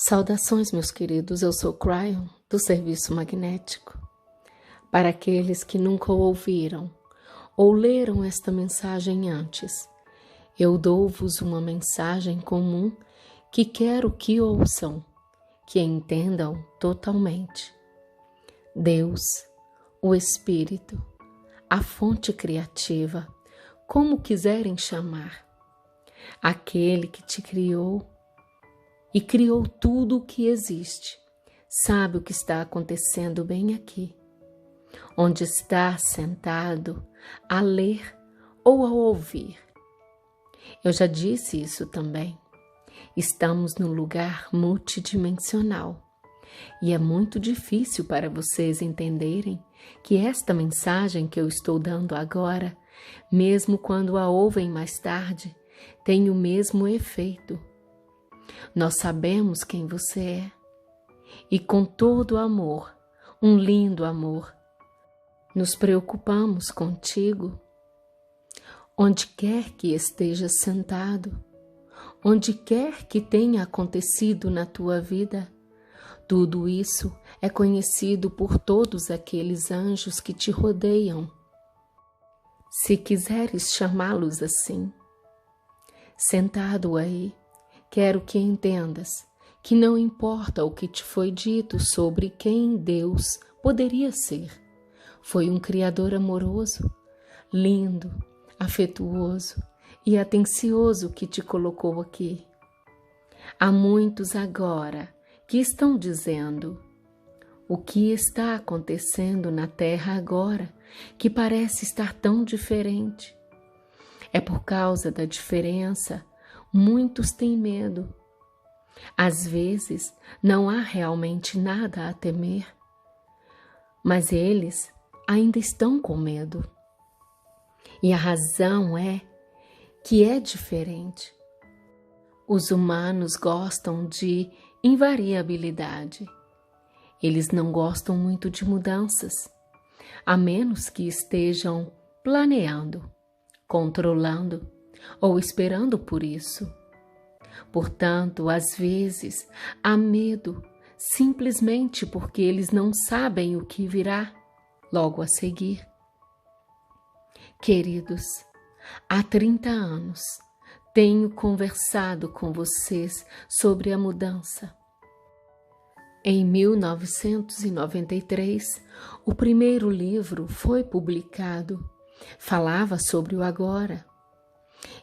Saudações, meus queridos, eu sou Cryon, do Serviço Magnético. Para aqueles que nunca ouviram ou leram esta mensagem antes, eu dou-vos uma mensagem comum que quero que ouçam, que entendam totalmente. Deus, o Espírito, a fonte criativa, como quiserem chamar, aquele que te criou e criou tudo o que existe, sabe o que está acontecendo bem aqui, onde está sentado a ler ou a ouvir. Eu já disse isso também. Estamos num lugar multidimensional e é muito difícil para vocês entenderem que esta mensagem que eu estou dando agora, mesmo quando a ouvem mais tarde, tem o mesmo efeito. Nós sabemos quem você é e com todo amor, um lindo amor, nos preocupamos contigo. Onde quer que estejas sentado, onde quer que tenha acontecido na tua vida, tudo isso é conhecido por todos aqueles anjos que te rodeiam. Se quiseres chamá-los assim, sentado aí, quero que entendas que não importa o que te foi dito sobre quem Deus poderia ser. Foi um Criador amoroso, lindo, afetuoso e atencioso que te colocou aqui. Há muitos agora que estão dizendo: o que está acontecendo na Terra agora que parece estar tão diferente? É por causa da diferença. Muitos têm medo. Às vezes, não há realmente nada a temer, mas eles ainda estão com medo. E a razão é que é diferente. Os humanos gostam de invariabilidade. Eles não gostam muito de mudanças, a menos que estejam planeando, controlando ou esperando por isso. Portanto, às vezes, há medo simplesmente porque eles não sabem o que virá logo a seguir. Queridos, há 30 anos tenho conversado com vocês sobre a mudança. Em 1993, o primeiro livro foi publicado. Falava sobre o agora.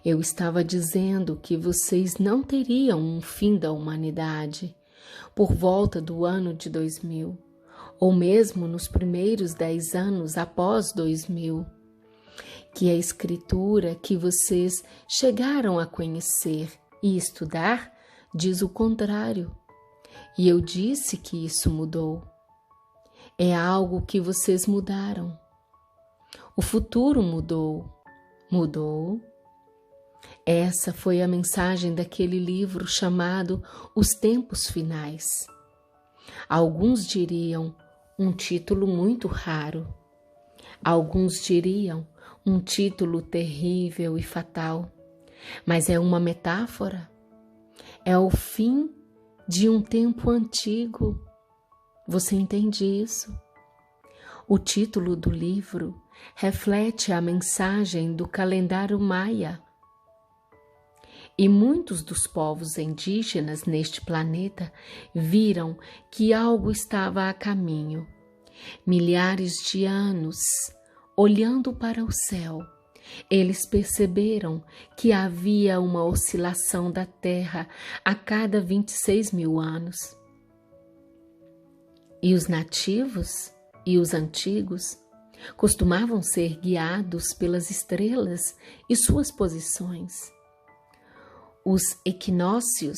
Eu estava dizendo que vocês não teriam um fim da humanidade por volta do ano de 2000, ou mesmo nos primeiros 10 anos após 2000, que a escritura que vocês chegaram a conhecer e estudar diz o contrário. E eu disse que isso mudou. É algo que vocês mudaram. O futuro mudou. Mudou. Essa foi a mensagem daquele livro chamado Os Tempos Finais. Alguns diriam um título muito raro. Alguns diriam um título terrível e fatal. Mas é uma metáfora. É o fim de um tempo antigo. Você entende isso? O título do livro reflete a mensagem do calendário maia. E muitos dos povos indígenas neste planeta viram que algo estava a caminho. Milhares de anos, olhando para o céu, eles perceberam que havia uma oscilação da Terra a cada 26 mil anos. E os nativos e os antigos costumavam ser guiados pelas estrelas e suas posições. Os equinócios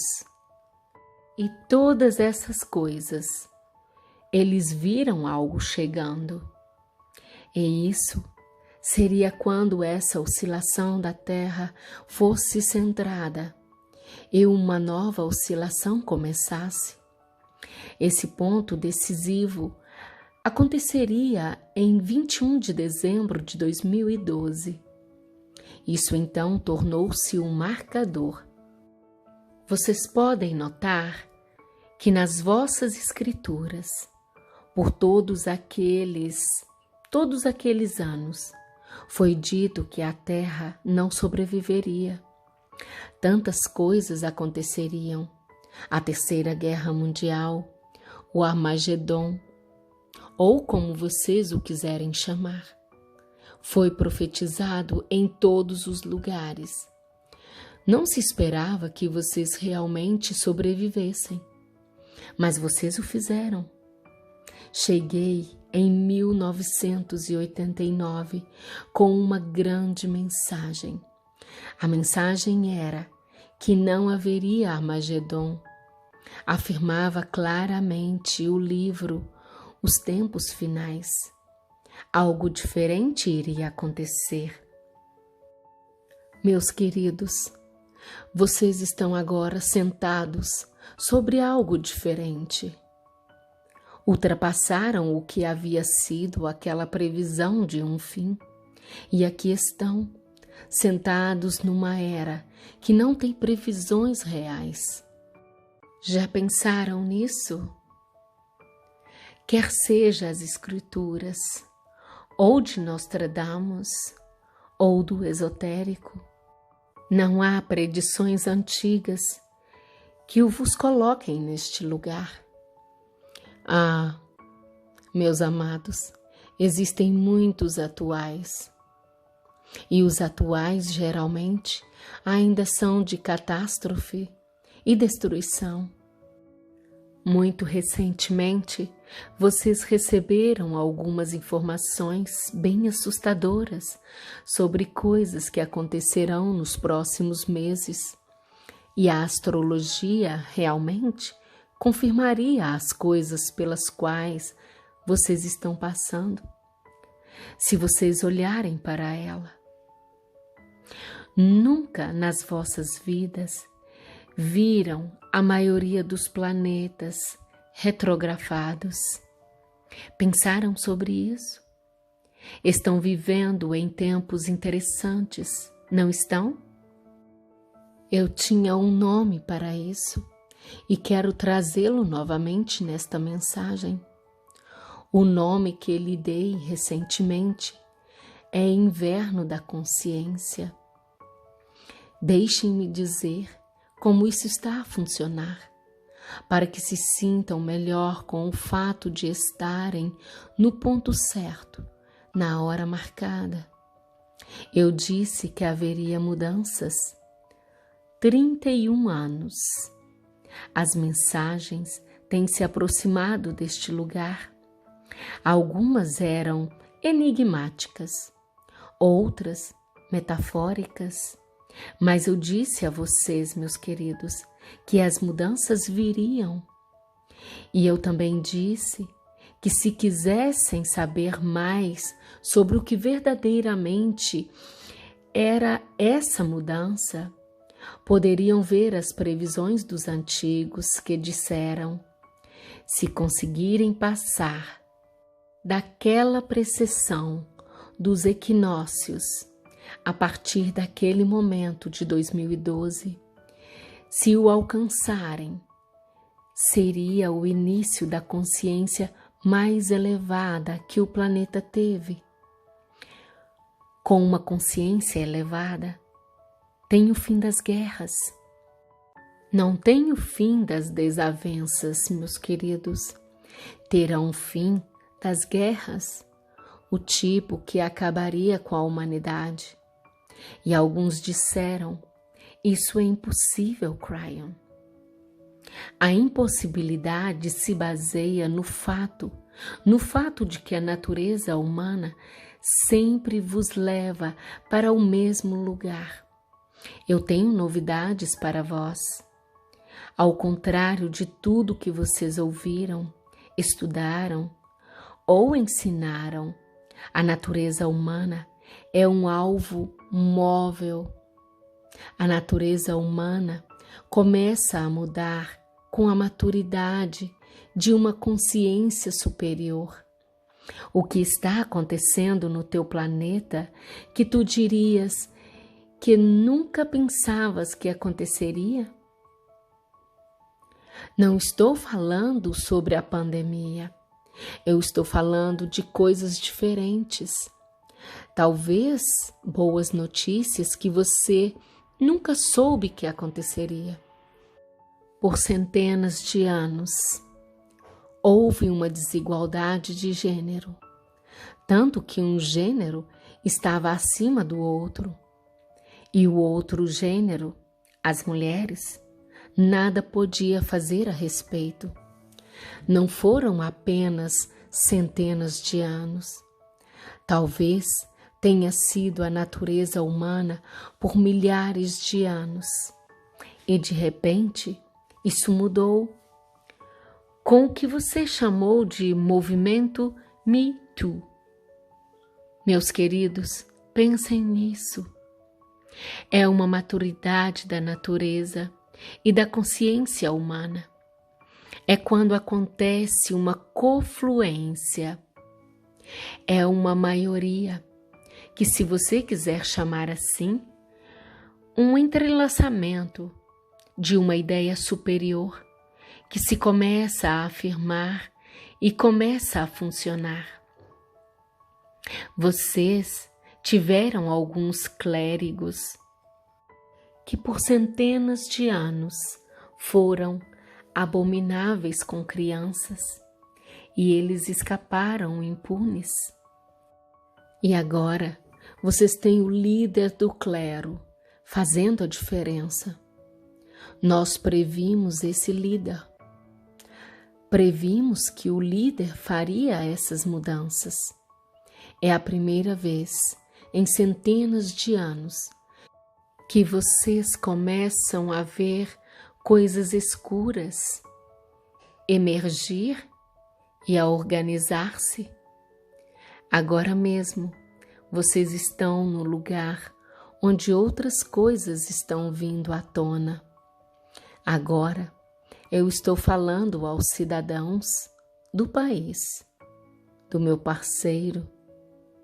e todas essas coisas, eles viram algo chegando. E isso seria quando essa oscilação da Terra fosse centrada e uma nova oscilação começasse. Esse ponto decisivo aconteceria em 21 de dezembro de 2012. Isso então tornou-se um marcador. Vocês podem notar que nas vossas escrituras, por todos aqueles anos, foi dito que a terra não sobreviveria. Tantas coisas aconteceriam: a Terceira Guerra Mundial, o Armagedon, ou como vocês o quiserem chamar. Foi profetizado em todos os lugares. Não se esperava que vocês realmente sobrevivessem, mas vocês o fizeram. Cheguei em 1989 com uma grande mensagem. A mensagem era que não haveria Armagedon. Afirmava claramente o livro Os Tempos Finais. Algo diferente iria acontecer. Meus queridos, vocês estão agora sentados sobre algo diferente. Ultrapassaram o que havia sido aquela previsão de um fim, e aqui estão, sentados numa era que não tem previsões reais. Já pensaram nisso? Quer seja as Escrituras, ou de Nostradamus, ou do esotérico, não há predições antigas que vos coloquem neste lugar. Ah, meus amados, existem muitos atuais. E os atuais, geralmente, ainda são de catástrofe e destruição. Muito recentemente, vocês receberam algumas informações bem assustadoras sobre coisas que acontecerão nos próximos meses. E a astrologia realmente confirmaria as coisas pelas quais vocês estão passando, se vocês olharem para ela. Nunca nas vossas vidas viram a maioria dos planetas retrografados. Pensaram sobre isso? Estão vivendo em tempos interessantes, não estão? Eu tinha um nome para isso e quero trazê-lo novamente nesta mensagem. O nome que lhe dei recentemente é Inverno da Consciência. Deixem-me dizer como isso está a funcionar, para que se sintam melhor com o fato de estarem no ponto certo, na hora marcada. Eu disse que haveria mudanças. 31 anos. As mensagens têm se aproximado deste lugar. Algumas eram enigmáticas, outras metafóricas, mas eu disse a vocês, meus queridos, que as mudanças viriam. E eu também disse que se quisessem saber mais sobre o que verdadeiramente era essa mudança, poderiam ver as previsões dos antigos que disseram: se conseguirem passar daquela precessão dos equinócios a partir daquele momento de 2012, se o alcançarem, seria o início da consciência mais elevada que o planeta teve. Com uma consciência elevada, tem o fim das guerras. Não tem o fim das desavenças, meus queridos. Terão o fim das guerras, o tipo que acabaria com a humanidade. E alguns disseram: isso é impossível, Cryon. A impossibilidade se baseia no fato de que a natureza humana sempre vos leva para o mesmo lugar. Eu tenho novidades para vós. Ao contrário de tudo que vocês ouviram, estudaram ou ensinaram, a natureza humana é um alvo móvel. A natureza humana começa a mudar com a maturidade de uma consciência superior. O que está acontecendo no teu planeta que tu dirias que nunca pensavas que aconteceria? Não estou falando sobre a pandemia. Eu estou falando de coisas diferentes. Talvez boas notícias que você nunca soube que aconteceria. Por centenas de anos, houve uma desigualdade de gênero, tanto que um gênero estava acima do outro, e o outro gênero, as mulheres, nada podia fazer a respeito. Não foram apenas centenas de anos. Talvez tenha sido a natureza humana por milhares de anos. E de repente, isso mudou com o que você chamou de movimento Me Too. Meus queridos, pensem nisso. É uma maturidade da natureza e da consciência humana. É quando acontece uma confluência. É uma maioria que, se você quiser chamar assim, um entrelaçamento de uma ideia superior que se começa a afirmar e começa a funcionar. Vocês tiveram alguns clérigos que por centenas de anos foram abomináveis com crianças e eles escaparam impunes. E agora vocês têm o líder do clero fazendo a diferença. Nós previmos esse líder. Previmos que o líder faria essas mudanças. É a primeira vez em centenas de anos que vocês começam a ver coisas escuras emergir e a organizar-se. Agora mesmo, vocês estão no lugar onde outras coisas estão vindo à tona. Agora, eu estou falando aos cidadãos do país, do meu parceiro,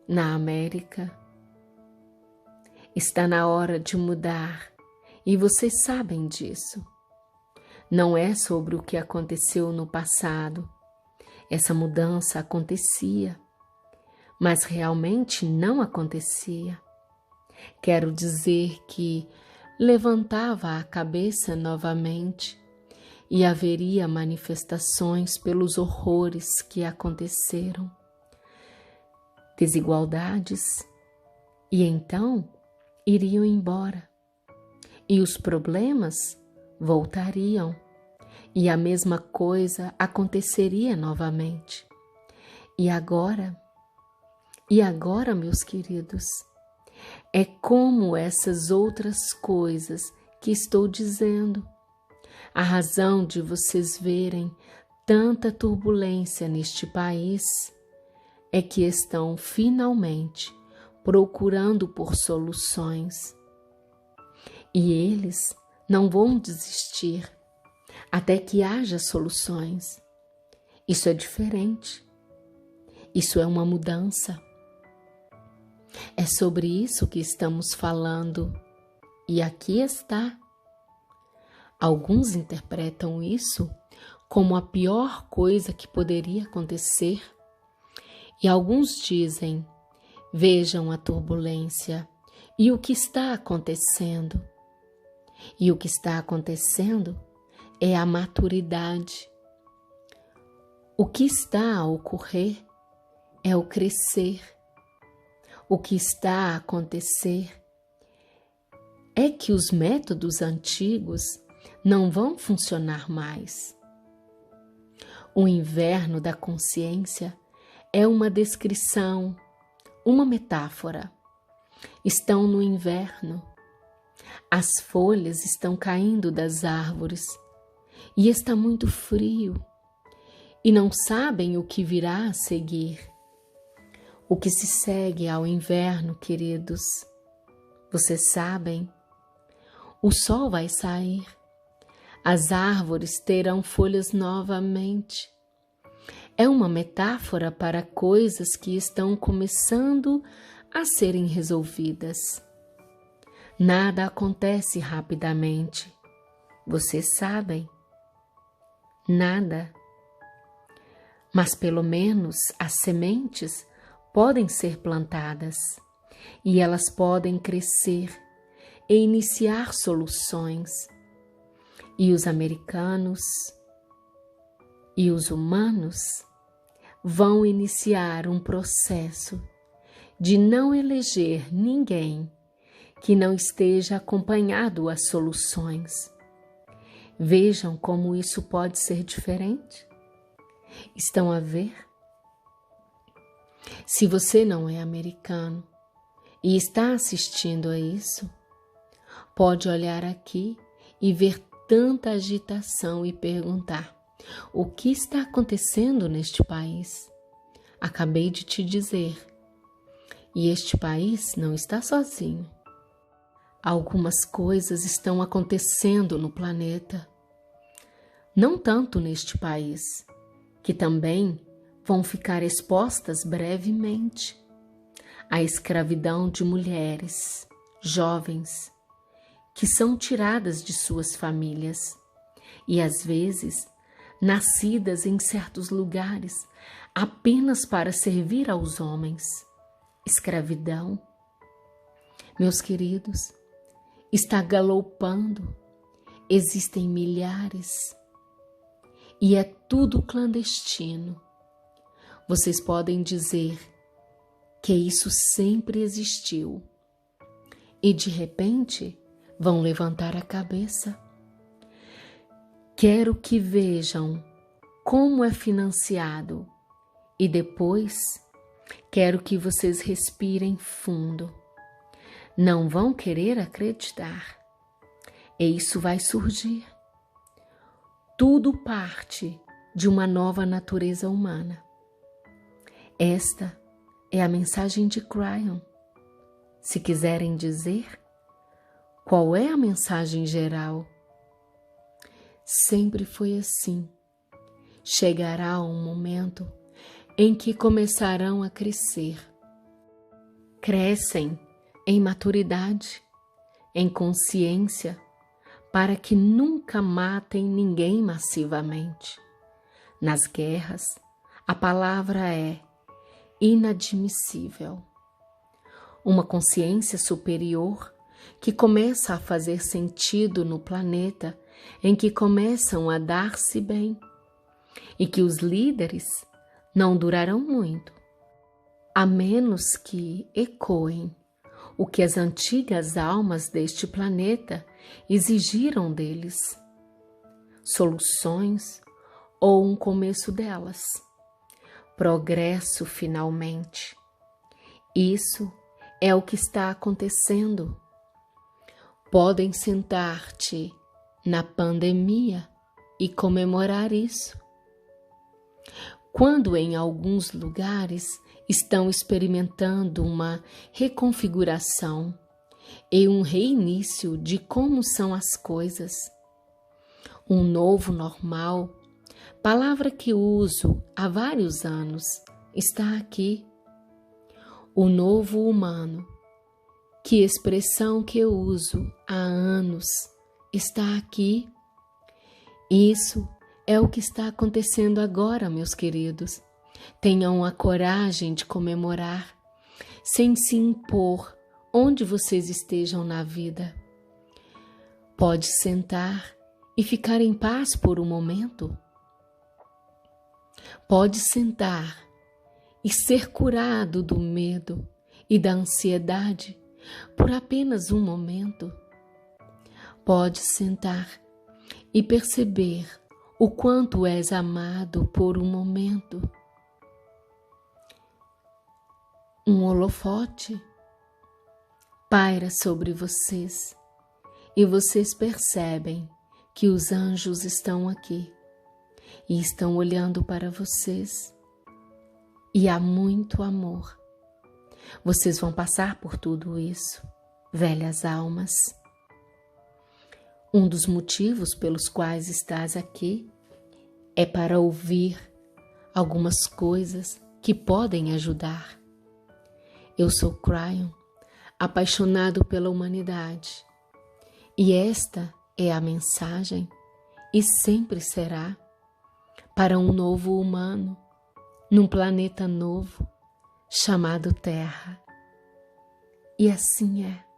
na América. Está na hora de mudar e vocês sabem disso. Não é sobre o que aconteceu no passado. Essa mudança acontecia, mas realmente não acontecia. Quero dizer que levantava a cabeça novamente e haveria manifestações pelos horrores que aconteceram, desigualdades, e então iriam embora, e os problemas voltariam, e a mesma coisa aconteceria novamente. E agora, meus queridos, é como essas outras coisas que estou dizendo. A razão de vocês verem tanta turbulência neste país é que estão finalmente procurando por soluções. E eles não vão desistir até que haja soluções. Isso é diferente. Isso é uma mudança. É sobre isso que estamos falando. E aqui está. Alguns interpretam isso como a pior coisa que poderia acontecer. E alguns dizem, vejam a turbulência e o que está acontecendo. E o que está acontecendo é a maturidade. O que está a ocorrer é o crescer. O que está a acontecer é que os métodos antigos não vão funcionar mais. O inverno da consciência é uma descrição, uma metáfora. Estão no inverno. As folhas estão caindo das árvores e está muito frio e não sabem o que virá a seguir. O que se segue ao inverno, queridos? Vocês sabem? O sol vai sair. As árvores terão folhas novamente. É uma metáfora para coisas que estão começando a serem resolvidas. Nada acontece rapidamente. Vocês sabem. nada. Mas pelo menos as sementes podem ser plantadas e elas podem crescer e iniciar soluções. E os americanos e os humanos vão iniciar um processo de não eleger ninguém que não esteja acompanhado às soluções. Vejam como isso pode ser diferente. Estão a ver? Se você não é americano e está assistindo a isso, pode olhar aqui e ver tanta agitação e perguntar: o que está acontecendo neste país? Acabei de te dizer. E este país não está sozinho. Algumas coisas estão acontecendo no planeta. Não tanto neste país, que também vão ficar expostas brevemente. A escravidão de mulheres, jovens, que são tiradas de suas famílias e às vezes nascidas em certos lugares apenas para servir aos homens. Escravidão, meus queridos, está galopando, existem milhares e é tudo clandestino. Vocês podem dizer que isso sempre existiu e de repente vão levantar a cabeça. Quero que vejam como é financiado e depois quero que vocês respirem fundo. Não vão querer acreditar. E isso vai surgir. Tudo parte de uma nova natureza humana. Esta é a mensagem de Cryon. Se quiserem dizer, qual é a mensagem geral? Sempre foi assim. Chegará um momento em que começarão a crescer. Crescem em maturidade, em consciência, para que nunca matem ninguém massivamente. Nas guerras, a palavra é inadmissível. Uma consciência superior que começa a fazer sentido no planeta, em que começam a dar-se bem, e que os líderes não durarão muito, a menos que ecoem o que as antigas almas deste planeta exigiram deles, soluções ou um começo delas, progresso finalmente. Isso é o que está acontecendo. Podem sentar-te na pandemia e comemorar isso. Quando em alguns lugares estão experimentando uma reconfiguração e um reinício de como são as coisas. Um novo normal, palavra que uso há vários anos, está aqui. O novo humano, que expressão que eu uso há anos, está aqui. Isso é o que está acontecendo agora, meus queridos. Tenham a coragem de comemorar, sem se impor onde vocês estejam na vida. Pode sentar e ficar em paz por um momento. Pode sentar e ser curado do medo e da ansiedade por apenas um momento. Pode sentar e perceber o quanto és amado por um momento. Um holofote paira sobre vocês e vocês percebem que os anjos estão aqui e estão olhando para vocês e há muito amor. Vocês vão passar por tudo isso, velhas almas. Um dos motivos pelos quais estás aqui é para ouvir algumas coisas que podem ajudar. Eu sou Cryon, apaixonado pela humanidade, e esta é a mensagem e sempre será. para um novo humano, num planeta novo, chamado Terra. E assim é.